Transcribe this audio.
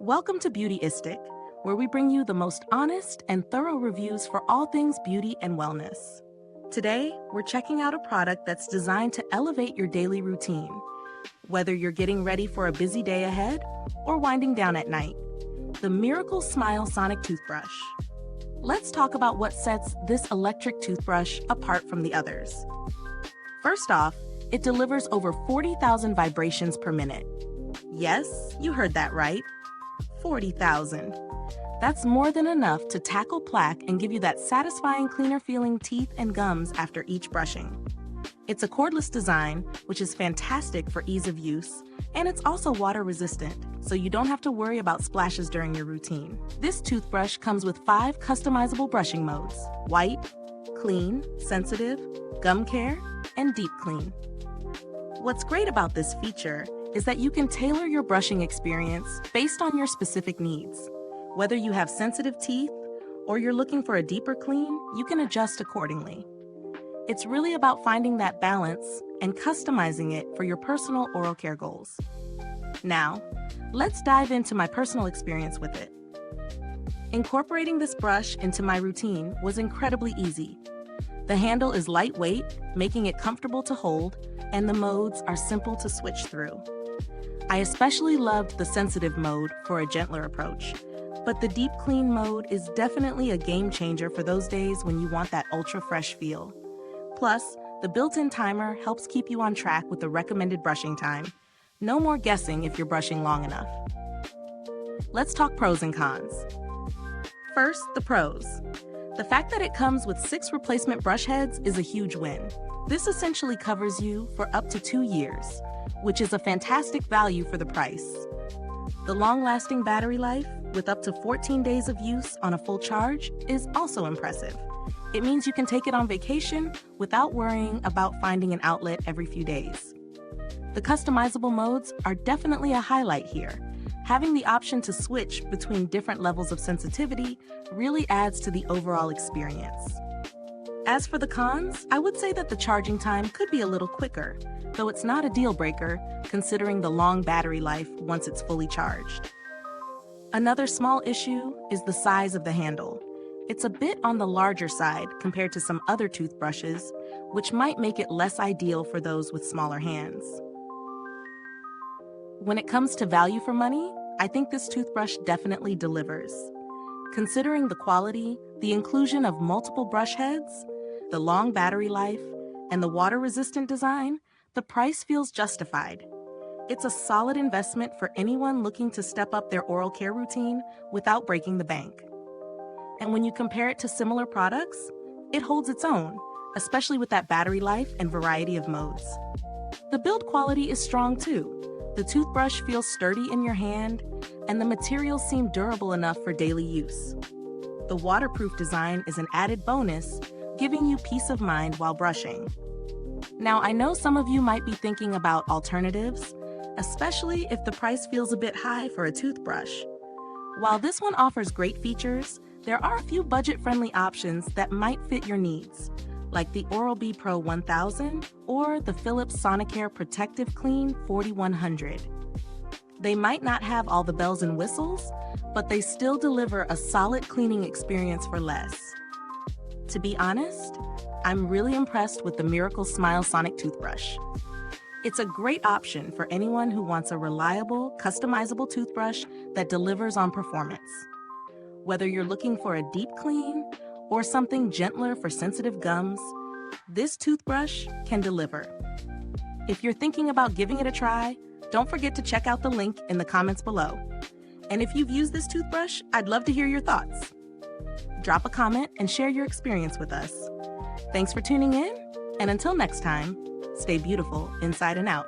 Welcome to Beautyistic, where we bring you the most honest and thorough reviews for all things beauty and wellness. Today, we're checking out a product that's designed to elevate your daily routine, whether you're getting ready for a busy day ahead or winding down at night. The Miracle Smile Sonic Toothbrush. Let's talk about what sets this electric toothbrush apart from the others. First off, it delivers over 40,000 vibrations per minute. Yes, you heard that right. 40,000. That's more than enough to tackle plaque and give you that satisfying cleaner feeling teeth and gums after each brushing. It's a cordless design, which is fantastic for ease of use, and it's also water resistant, so you don't have to worry about splashes during your routine. This toothbrush comes with 5 customizable brushing modes: white, clean, sensitive, gum care, and deep clean. What's great about this feature is that you can tailor your brushing experience based on your specific needs. Whether you have sensitive teeth or you're looking for a deeper clean, you can adjust accordingly. It's really about finding that balance and customizing it for your personal oral care goals. Now, let's dive into my personal experience with it. Incorporating this brush into my routine was incredibly easy. The handle is lightweight, making it comfortable to hold, and the modes are simple to switch through. I especially loved the sensitive mode for a gentler approach, but the deep clean mode is definitely a game changer for those days when you want that ultra fresh feel. Plus, the built-in timer helps keep you on track with the recommended brushing time. No more guessing if you're brushing long enough. Let's talk pros and cons. First, the pros. The fact that it comes with 6 replacement brush heads is a huge win. This essentially covers you for up to 2 years, which is a fantastic value for the price. The long-lasting battery life, with up to 14 days of use on a full charge, is also impressive. It means you can take it on vacation without worrying about finding an outlet every few days. The customizable modes are definitely a highlight here. Having the option to switch between different levels of sensitivity really adds to the overall experience. As for the cons, I would say that the charging time could be a little quicker, though it's not a deal breaker considering the long battery life once it's fully charged. Another small issue is the size of the handle. It's a bit on the larger side compared to some other toothbrushes, which might make it less ideal for those with smaller hands. When it comes to value for money, I think this toothbrush definitely delivers. Considering the quality, the inclusion of multiple brush heads, the long battery life, and the water-resistant design, the price feels justified. It's a solid investment for anyone looking to step up their oral care routine without breaking the bank. And when you compare it to similar products, it holds its own, especially with that battery life and variety of modes. The build quality is strong too. The toothbrush feels sturdy in your hand, and the materials seem durable enough for daily use. The waterproof design is an added bonus, giving you peace of mind while brushing. Now, I know some of you might be thinking about alternatives, especially if the price feels a bit high for a toothbrush. While this one offers great features, there are a few budget-friendly options that might fit your needs, like the Oral-B Pro 1000 or the Philips Sonicare Protective Clean 4100. They might not have all the bells and whistles, but they still deliver a solid cleaning experience for less. To be honest, I'm really impressed with the Miracle Smile Sonic Toothbrush. It's a great option for anyone who wants a reliable, customizable toothbrush that delivers on performance. Whether you're looking for a deep clean or something gentler for sensitive gums, this toothbrush can deliver. If you're thinking about giving it a try, don't forget to check out the link in the comments below. And if you've used this toothbrush, I'd love to hear your thoughts. Drop a comment and share your experience with us. Thanks for tuning in, and until next time, stay beautiful inside and out.